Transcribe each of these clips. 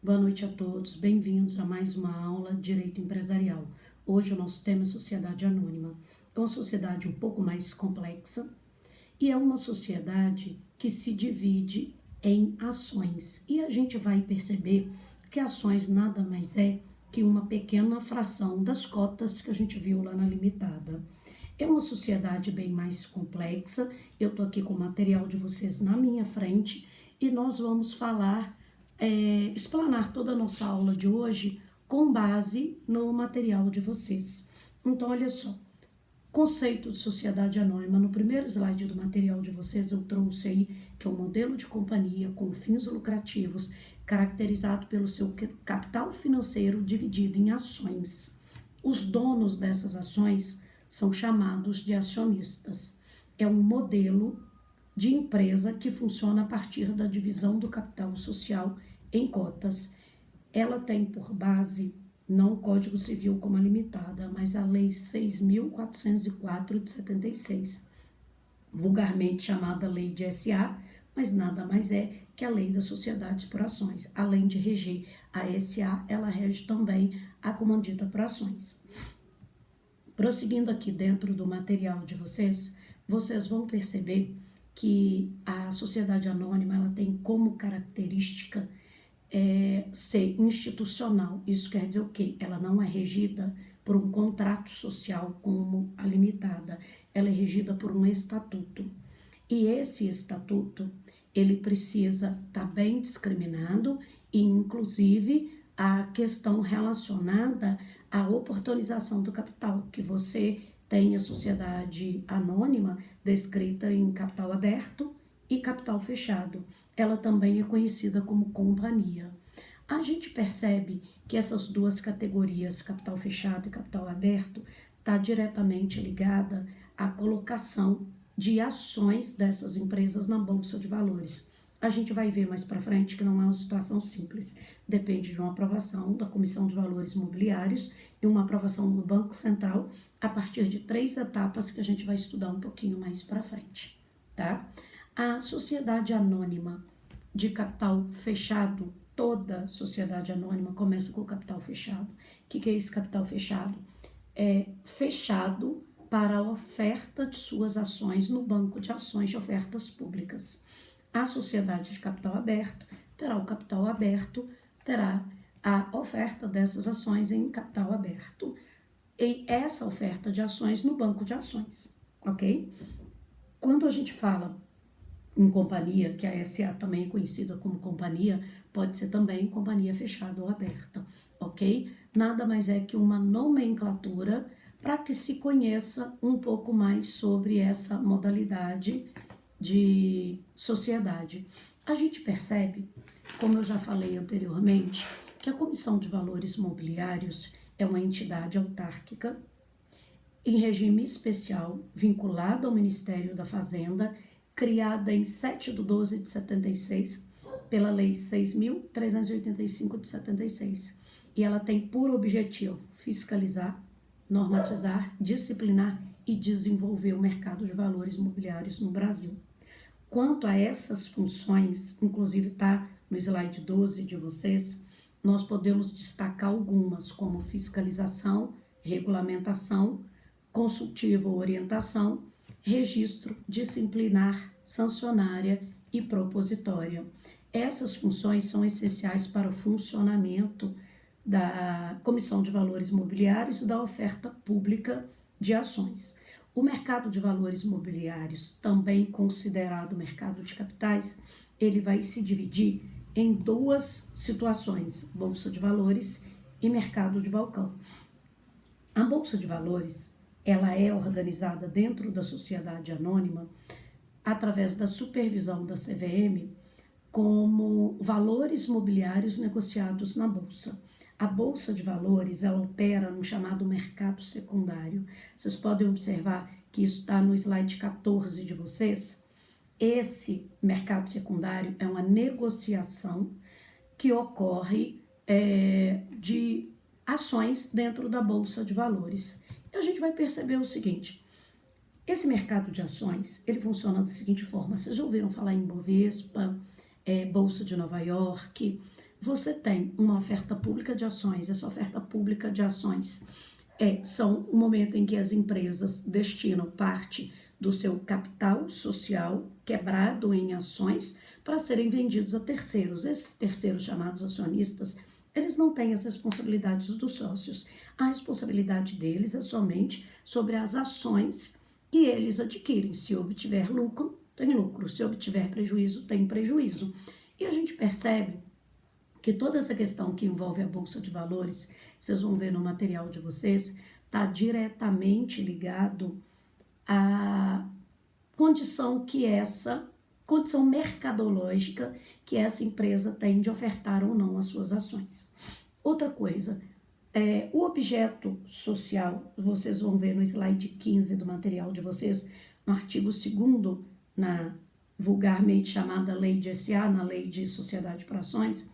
Boa noite a todos, bem-vindos a mais uma aula de Direito Empresarial. Hoje o nosso tema é Sociedade Anônima. É uma sociedade um pouco mais complexa e é uma sociedade que se divide em ações. E a gente vai perceber que ações nada mais é que uma pequena fração das cotas que a gente viu lá na limitada. É uma sociedade bem mais complexa. Eu estou aqui com o material de vocês na minha frente e nós vamos falar, explanar toda a nossa aula de hoje com base no material de vocês. Então, olha só, conceito de sociedade anônima. No primeiro slide do material de vocês eu trouxe aí que é um modelo de companhia com fins lucrativos caracterizado pelo seu capital financeiro dividido em ações. Os donos dessas ações são chamados de acionistas. É um modelo de empresa que funciona a partir da divisão do capital social em cotas. Ela tem por base não o Código Civil como a limitada, mas a Lei 6.404 de 76, vulgarmente chamada Lei de SA, mas nada mais é que a Lei das Sociedades por Ações. Além de reger a SA, ela rege também a comandita por ações. Prosseguindo aqui dentro do material de vocês, vocês vão perceber que a sociedade anônima ela tem como característica ser institucional. Isso quer dizer o quê? Ela não é regida por um contrato social como a limitada, ela é regida por um estatuto. E esse estatuto, ele precisa estar bem discriminado e, inclusive, a questão relacionada à oportunização do capital, que você tem a sociedade anônima descrita em capital aberto e capital fechado. Ela também é conhecida como companhia. A gente percebe que essas duas categorias, capital fechado e capital aberto, está diretamente ligada à colocação de ações dessas empresas na Bolsa de Valores. A gente vai ver mais para frente que não é uma situação simples. Depende de uma aprovação da Comissão de Valores Mobiliários e uma aprovação do Banco Central a partir de 3 etapas que a gente vai estudar um pouquinho mais para frente, tá? A sociedade anônima de capital fechado, toda sociedade anônima começa com o capital fechado. O que é esse capital fechado? É fechado para a oferta de suas ações no banco de ações de ofertas públicas. A sociedade de capital aberto terá o capital aberto, terá a oferta dessas ações em capital aberto e essa oferta de ações no banco de ações, ok? Quando a gente fala em companhia, que a SA também é conhecida como companhia, pode ser também companhia fechada ou aberta, ok? Nada mais é que uma nomenclatura para que se conheça um pouco mais sobre essa modalidade de sociedade. A gente percebe, como eu já falei anteriormente, que a Comissão de Valores Mobiliários é uma entidade autárquica em regime especial, vinculada ao Ministério da Fazenda, criada em 7 de 12 de 76, pela Lei 6.385 de 76. E ela tem por objetivo fiscalizar, normatizar, disciplinar e desenvolver o mercado de valores imobiliários no Brasil. Quanto a essas funções, inclusive está no slide 12 de vocês, nós podemos destacar algumas, como fiscalização, regulamentação, consultiva ou orientação, registro, disciplinar, sancionária e propositória. Essas funções são essenciais para o funcionamento da Comissão de Valores Mobiliários e da oferta pública de ações. O mercado de valores mobiliários, também considerado mercado de capitais, ele vai se dividir em duas situações, Bolsa de Valores e mercado de balcão. A Bolsa de Valores, ela é organizada dentro da sociedade anônima através da supervisão da CVM como valores mobiliários negociados na Bolsa. A Bolsa de Valores, ela opera no chamado mercado secundário. Vocês podem observar que isso está no slide 14 de vocês. Esse mercado secundário é uma negociação que ocorre de ações dentro da Bolsa de Valores. E a gente vai perceber o seguinte, esse mercado de ações, ele funciona da seguinte forma, vocês já ouviram falar em Bovespa, Bolsa de Nova York, você tem uma oferta pública de ações. Essa oferta pública de ações são o momento em que as empresas destinam parte do seu capital social quebrado em ações para serem vendidos a terceiros. Esses terceiros, chamados acionistas, eles não têm as responsabilidades dos sócios. A responsabilidade deles é somente sobre as ações que eles adquirem. Se obtiver lucro, tem lucro. Se obtiver prejuízo, tem prejuízo. E a gente percebe que toda essa questão que envolve a Bolsa de Valores, vocês vão ver no material de vocês, está diretamente ligado à condição mercadológica que essa empresa tem de ofertar ou não as suas ações. Outra coisa, o objeto social, vocês vão ver no slide 15 do material de vocês, no artigo 2º, na vulgarmente chamada Lei de SA, na Lei de Sociedade por Ações,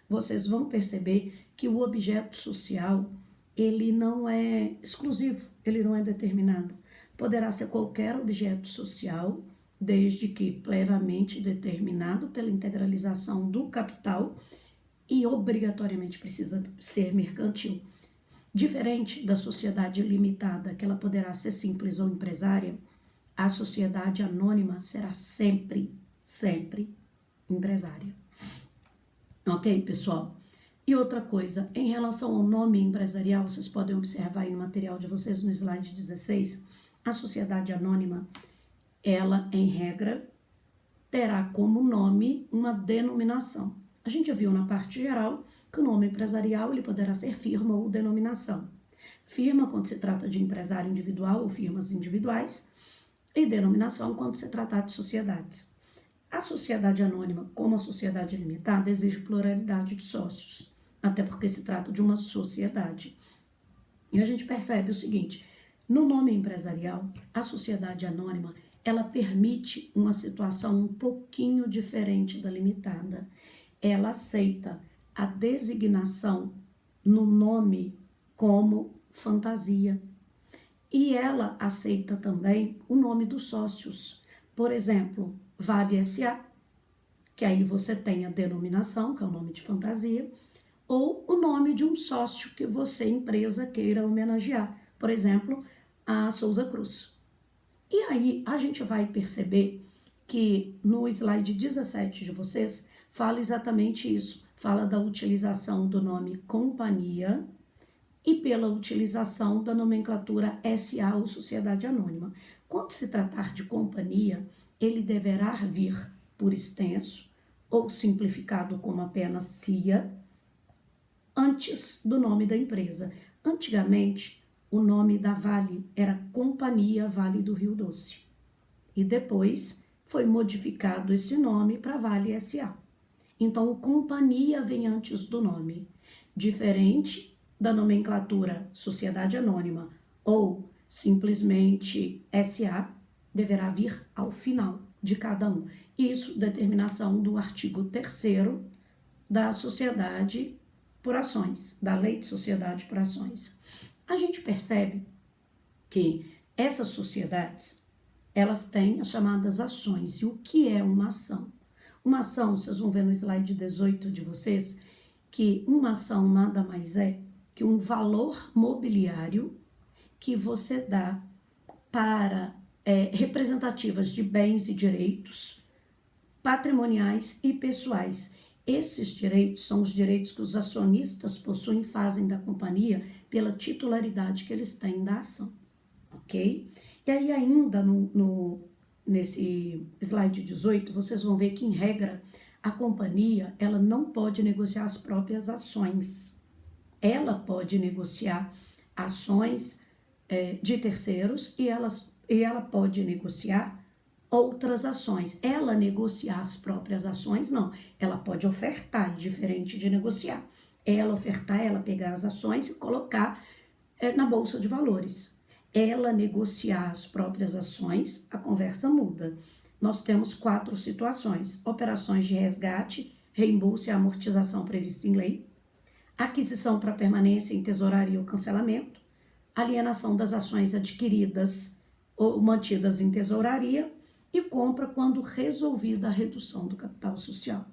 vocês vão perceber que o objeto social, ele não é exclusivo, ele não é determinado. Poderá ser qualquer objeto social, desde que plenamente determinado pela integralização do capital e obrigatoriamente precisa ser mercantil. Diferente da sociedade limitada, que ela poderá ser simples ou empresária, a sociedade anônima será sempre empresária. Ok, pessoal? E outra coisa, em relação ao nome empresarial, vocês podem observar aí no material de vocês, no slide 16, a sociedade anônima, ela, em regra, terá como nome uma denominação. A gente já viu na parte geral que o nome empresarial ele poderá ser firma ou denominação. Firma quando se trata de empresário individual ou firmas individuais, e denominação quando se tratar de sociedades. A sociedade anônima, como a sociedade limitada, exige pluralidade de sócios, até porque se trata de uma sociedade. E a gente percebe o seguinte, no nome empresarial, a sociedade anônima, ela permite uma situação um pouquinho diferente da limitada. Ela aceita a designação no nome como fantasia. E ela aceita também o nome dos sócios. Por exemplo, Vale S.A., que aí você tem a denominação, que é o nome de fantasia, ou o nome de um sócio que você, empresa, queira homenagear. Por exemplo, a Souza Cruz. E aí a gente vai perceber que no slide 17 de vocês fala exatamente isso. Fala da utilização do nome companhia e pela utilização da nomenclatura SA ou Sociedade Anônima. Quando se tratar de companhia, ele deverá vir por extenso ou simplificado como apenas CIA antes do nome da empresa. Antigamente, o nome da Vale era Companhia Vale do Rio Doce e depois foi modificado esse nome para Vale SA. Então, o companhia vem antes do nome, diferente da nomenclatura Sociedade Anônima ou simplesmente SA, deverá vir ao final de cada um. Isso, determinação do artigo 3º da Sociedade por Ações, da Lei de Sociedade por Ações. A gente percebe que essas sociedades, elas têm as chamadas ações. E o que é uma ação? Uma ação, vocês vão ver no slide 18 de vocês, que uma ação nada mais é que um valor mobiliário que você dá para representativas de bens e direitos patrimoniais e pessoais. Esses direitos são os direitos que os acionistas possuem e fazem da companhia pela titularidade que eles têm da ação, ok? E aí ainda nesse slide 18, vocês vão ver que, em regra, a companhia ela não pode negociar as próprias ações. Ela pode negociar ações de terceiros e ela pode negociar outras ações. Ela negociar as próprias ações, não. Ela pode ofertar, diferente de negociar. Ela ofertar, ela pegar as ações e colocar na Bolsa de Valores. Ela negociar as próprias ações, a conversa muda. Nós temos 4 situações: operações de resgate, reembolso e amortização prevista em lei, aquisição para permanência em tesouraria ou cancelamento, alienação das ações adquiridas ou mantidas em tesouraria e compra quando resolvida a redução do capital social.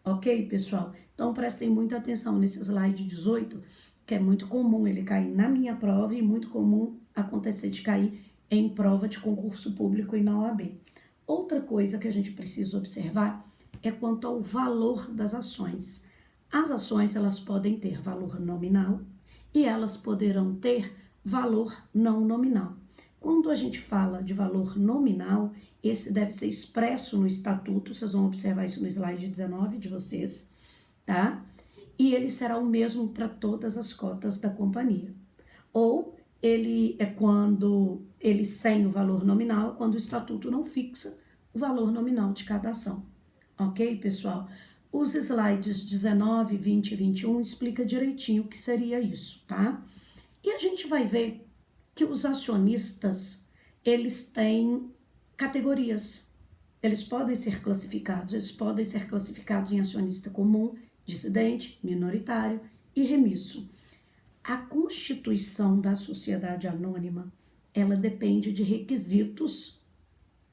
Ok, pessoal? Então prestem muita atenção nesse slide 18, que é muito comum ele cair na minha prova e muito comum acontecer de cair em prova de concurso público e na OAB. Outra coisa que a gente precisa observar é quanto ao valor das ações. As ações, elas podem ter valor nominal e elas poderão ter valor não nominal. Quando a gente fala de valor nominal, esse deve ser expresso no estatuto, vocês vão observar isso no slide 19 de vocês, tá? E ele será o mesmo para todas as cotas da companhia. Ou ele é quando ele sem o valor nominal, quando o estatuto não fixa o valor nominal de cada ação. Ok, pessoal? Os slides 19, 20 e 21 explica direitinho o que seria isso, tá? E a gente vai ver que os acionistas, eles têm categorias. Eles podem ser classificados em acionista comum, dissidente, minoritário e remisso. A constituição da sociedade anônima, ela depende de requisitos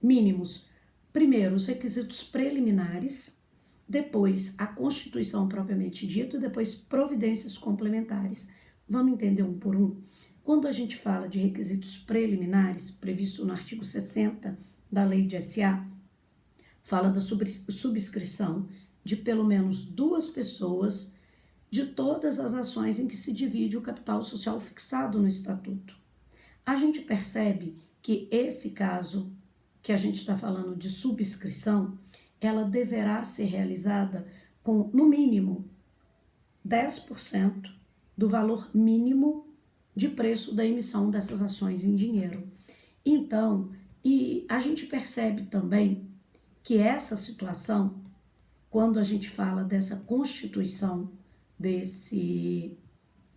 mínimos. Primeiro, os requisitos preliminares, depois a constituição propriamente dita e depois providências complementares. Vamos entender um por um? Quando a gente fala de requisitos preliminares, previsto no artigo 60 da Lei de SA, fala da subscrição de pelo menos 2 pessoas de todas as ações em que se divide o capital social fixado no Estatuto. A gente percebe que esse caso que a gente está falando de subscrição, ela deverá ser realizada com, no mínimo, 10% do valor mínimo de preço da emissão dessas ações em dinheiro. Então, e a gente percebe também que essa situação, quando a gente fala dessa constituição,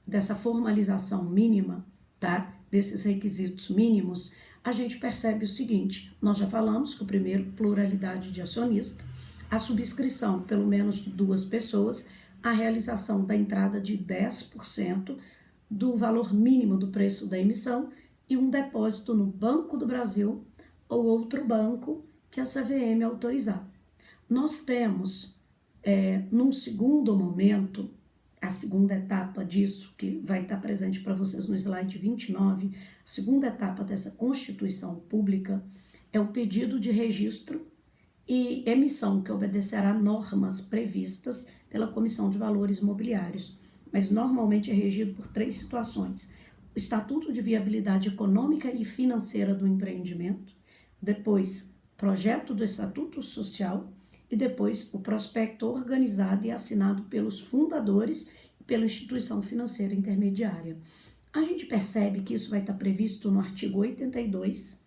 dessa formalização mínima, tá? Desses requisitos mínimos, a gente percebe o seguinte: nós já falamos que o primeiro, pluralidade de acionista, a subscrição pelo menos de 2 pessoas, a realização da entrada de 10% do valor mínimo do preço da emissão e um depósito no Banco do Brasil ou outro banco que a CVM autorizar. Nós temos, num segundo momento, a segunda etapa disso, que vai estar presente para vocês no slide 29, a segunda etapa dessa constituição pública é o pedido de registro e emissão, que obedecerá normas previstas pela Comissão de Valores Mobiliários, mas normalmente é regido por 3 situações: o Estatuto de Viabilidade Econômica e Financeira do Empreendimento, depois projeto do Estatuto Social e depois o prospecto organizado e assinado pelos fundadores e pela instituição financeira intermediária. A gente percebe que isso vai estar previsto no artigo 82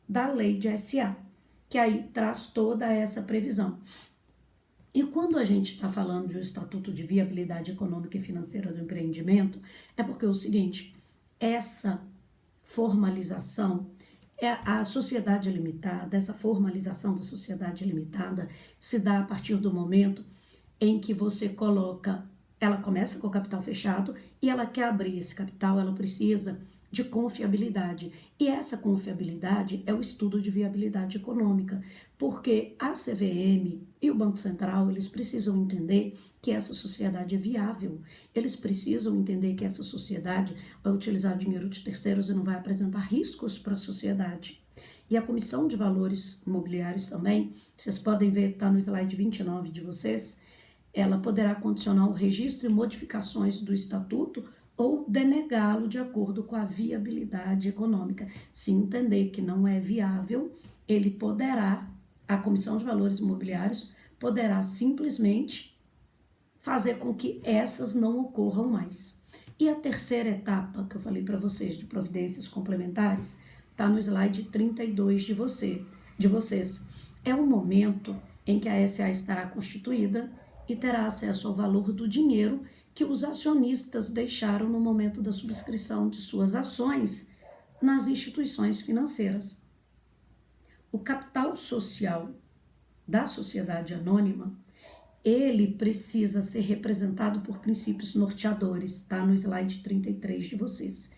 da Lei de SA, que aí traz toda essa previsão. E quando a gente está falando de um Estatuto de Viabilidade Econômica e Financeira do Empreendimento, é porque é o seguinte: essa formalização, a sociedade limitada, essa formalização da sociedade limitada se dá a partir do momento em que você coloca, ela começa com o capital fechado e ela quer abrir esse capital, ela precisa de confiabilidade. E essa confiabilidade é o estudo de viabilidade econômica, porque a CVM e o Banco Central, eles precisam entender que essa sociedade é viável. Eles precisam entender que essa sociedade vai utilizar dinheiro de terceiros e não vai apresentar riscos para a sociedade. E a Comissão de Valores Mobiliários também, vocês podem ver, está no slide 29 de vocês, ela poderá condicionar o registro e modificações do estatuto ou denegá-lo de acordo com a viabilidade econômica. Se entender que não é viável, ele poderá, a Comissão de Valores Imobiliários poderá simplesmente fazer com que essas não ocorram mais. E a terceira etapa que eu falei para vocês de providências complementares está no slide 32 de vocês. É o momento em que a SA estará constituída e terá acesso ao valor do dinheiro que os acionistas deixaram no momento da subscrição de suas ações nas instituições financeiras. O capital social da sociedade anônima, ele precisa ser representado por princípios norteadores, tá? No slide 33 de vocês.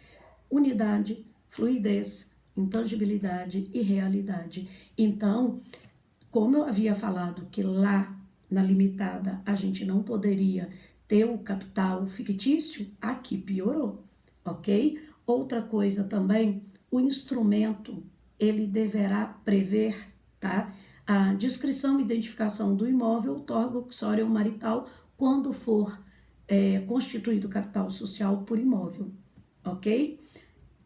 Unidade, fluidez, intangibilidade e realidade. Então, como eu havia falado que lá na limitada a gente não poderia ter o capital fictício, aqui piorou, ok? Outra coisa também, o instrumento, ele deverá prever, tá? A descrição e identificação do imóvel, outorga, uxória ou marital, quando for constituído capital social por imóvel, ok?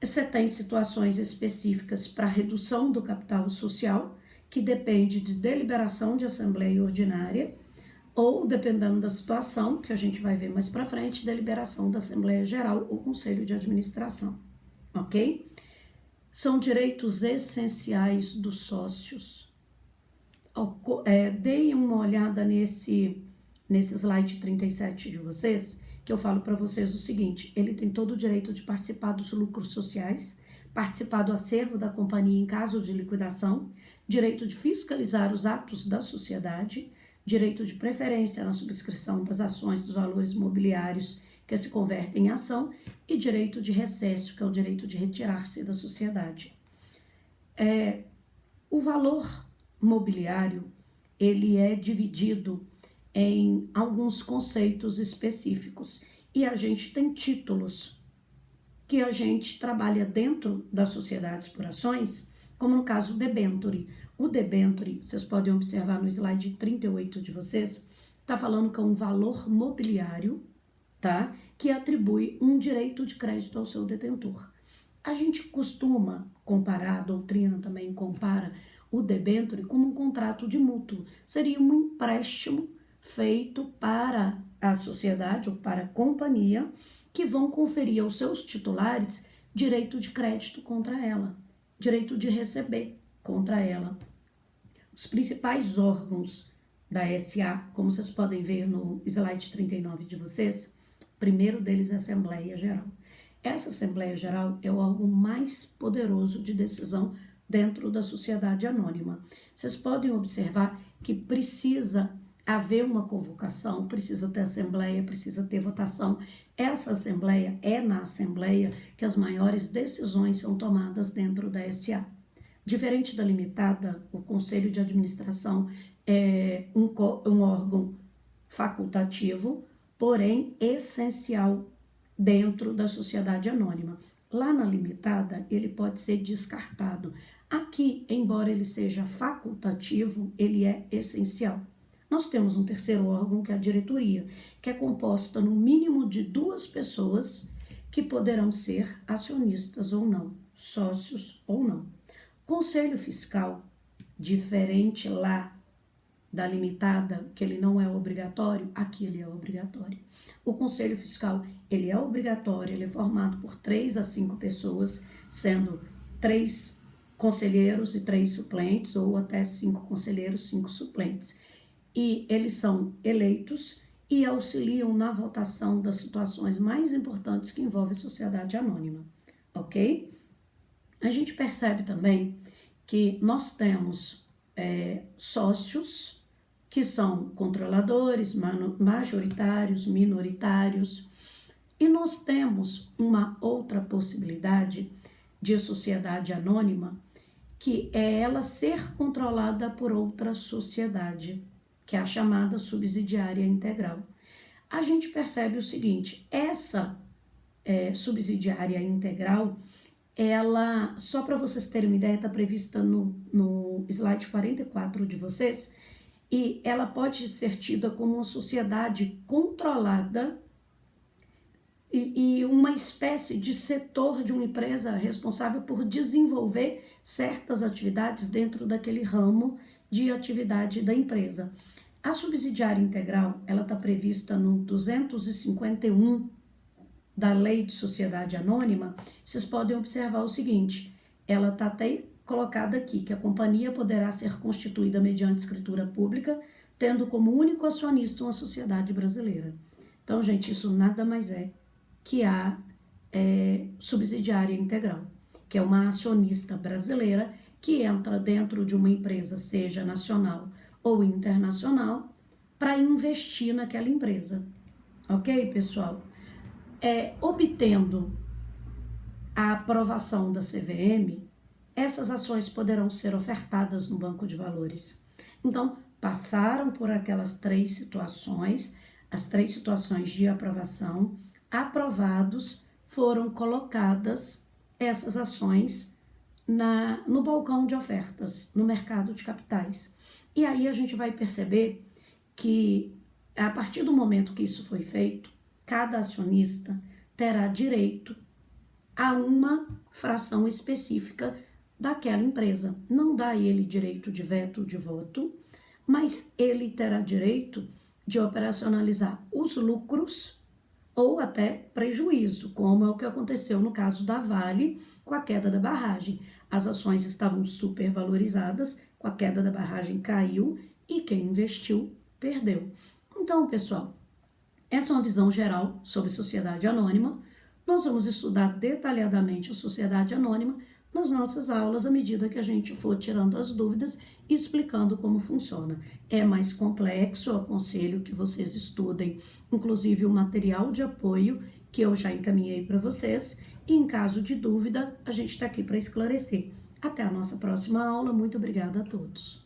Você tem situações específicas para redução do capital social, que depende de deliberação de assembleia ordinária, ou, dependendo da situação, que a gente vai ver mais para frente, deliberação da Assembleia Geral ou Conselho de Administração, ok? São direitos essenciais dos sócios. Deem uma olhada nesse slide 37 de vocês, que eu falo para vocês o seguinte: ele tem todo o direito de participar dos lucros sociais, participar do acervo da companhia em caso de liquidação, direito de fiscalizar os atos da sociedade, direito de preferência na subscrição das ações dos valores mobiliários que se convertem em ação e direito de recesso, que é o direito de retirar-se da sociedade. O valor mobiliário, ele é dividido em alguns conceitos específicos e a gente tem títulos que a gente trabalha dentro das sociedades por ações, como no caso o debenture. O debenture, vocês podem observar no slide 38 de vocês, está falando que é um valor mobiliário, tá? Que atribui um direito de crédito ao seu detentor. A gente costuma comparar, a doutrina também compara o debenture como um contrato de mútuo. Seria um empréstimo feito para a sociedade ou para a companhia, que vão conferir aos seus titulares direito de crédito contra ela, direito de receber contra ela. Os principais órgãos da SA, como vocês podem ver no slide 39 de vocês, o primeiro deles é a Assembleia Geral. Essa Assembleia Geral é o órgão mais poderoso de decisão dentro da sociedade anônima. Vocês podem observar que precisa haver uma convocação, precisa ter assembleia, precisa ter votação. Essa assembleia é na assembleia que as maiores decisões são tomadas dentro da SA. Diferente da limitada, o Conselho de Administração é um órgão facultativo, porém essencial dentro da sociedade anônima. Lá na limitada, ele pode ser descartado. Aqui, embora ele seja facultativo, ele é essencial. Nós temos um terceiro órgão, que é a diretoria, que é composta no mínimo de 2 pessoas que poderão ser acionistas ou não, sócios ou não. Conselho fiscal, diferente lá da limitada, que ele não é obrigatório, aqui ele é obrigatório. O conselho fiscal, ele é obrigatório, ele é formado por 3 a 5 pessoas, sendo 3 conselheiros e 3 suplentes, ou até 5 conselheiros, 5 suplentes. E eles são eleitos e auxiliam na votação das situações mais importantes que envolvem a sociedade anônima, ok? A gente percebe também que nós temos sócios que são controladores, majoritários, minoritários, e nós temos uma outra possibilidade de sociedade anônima, que é ela ser controlada por outra sociedade, que é a chamada subsidiária integral. A gente percebe o seguinte: essa subsidiária integral, ela, só para vocês terem uma ideia, está prevista no slide 44 de vocês, e ela pode ser tida como uma sociedade controlada e uma espécie de setor de uma empresa responsável por desenvolver certas atividades dentro daquele ramo de atividade da empresa. A subsidiária integral, ela está prevista no 251 da Lei de Sociedade Anônima. Vocês podem observar o seguinte: ela está até colocada aqui, que a companhia poderá ser constituída mediante escritura pública, tendo como único acionista uma sociedade brasileira. Então, gente, isso nada mais é que a subsidiária integral, que é uma acionista brasileira que entra dentro de uma empresa, seja nacional ou internacional, para investir naquela empresa. Ok, pessoal? Obtendo a aprovação da CVM, essas ações poderão ser ofertadas no banco de valores. Então, passaram por aquelas 3 situações, as 3 situações de aprovação, aprovados, foram colocadas essas ações no balcão de ofertas, no mercado de capitais. E aí a gente vai perceber que, a partir do momento que isso foi feito, cada acionista terá direito a uma fração específica daquela empresa. Não dá a ele direito de veto ou de voto, mas ele terá direito de operacionalizar os lucros ou até prejuízo, como é o que aconteceu no caso da Vale com a queda da barragem. As ações estavam supervalorizadas, com a queda da barragem caiu e quem investiu perdeu. Então, pessoal, essa é uma visão geral sobre sociedade anônima. Nós vamos estudar detalhadamente a sociedade anônima nas nossas aulas à medida que a gente for tirando as dúvidas e explicando como funciona. É mais complexo, eu aconselho que vocês estudem, inclusive o material de apoio que eu já encaminhei para vocês, e em caso de dúvida, a gente está aqui para esclarecer. Até a nossa próxima aula, muito obrigada a todos.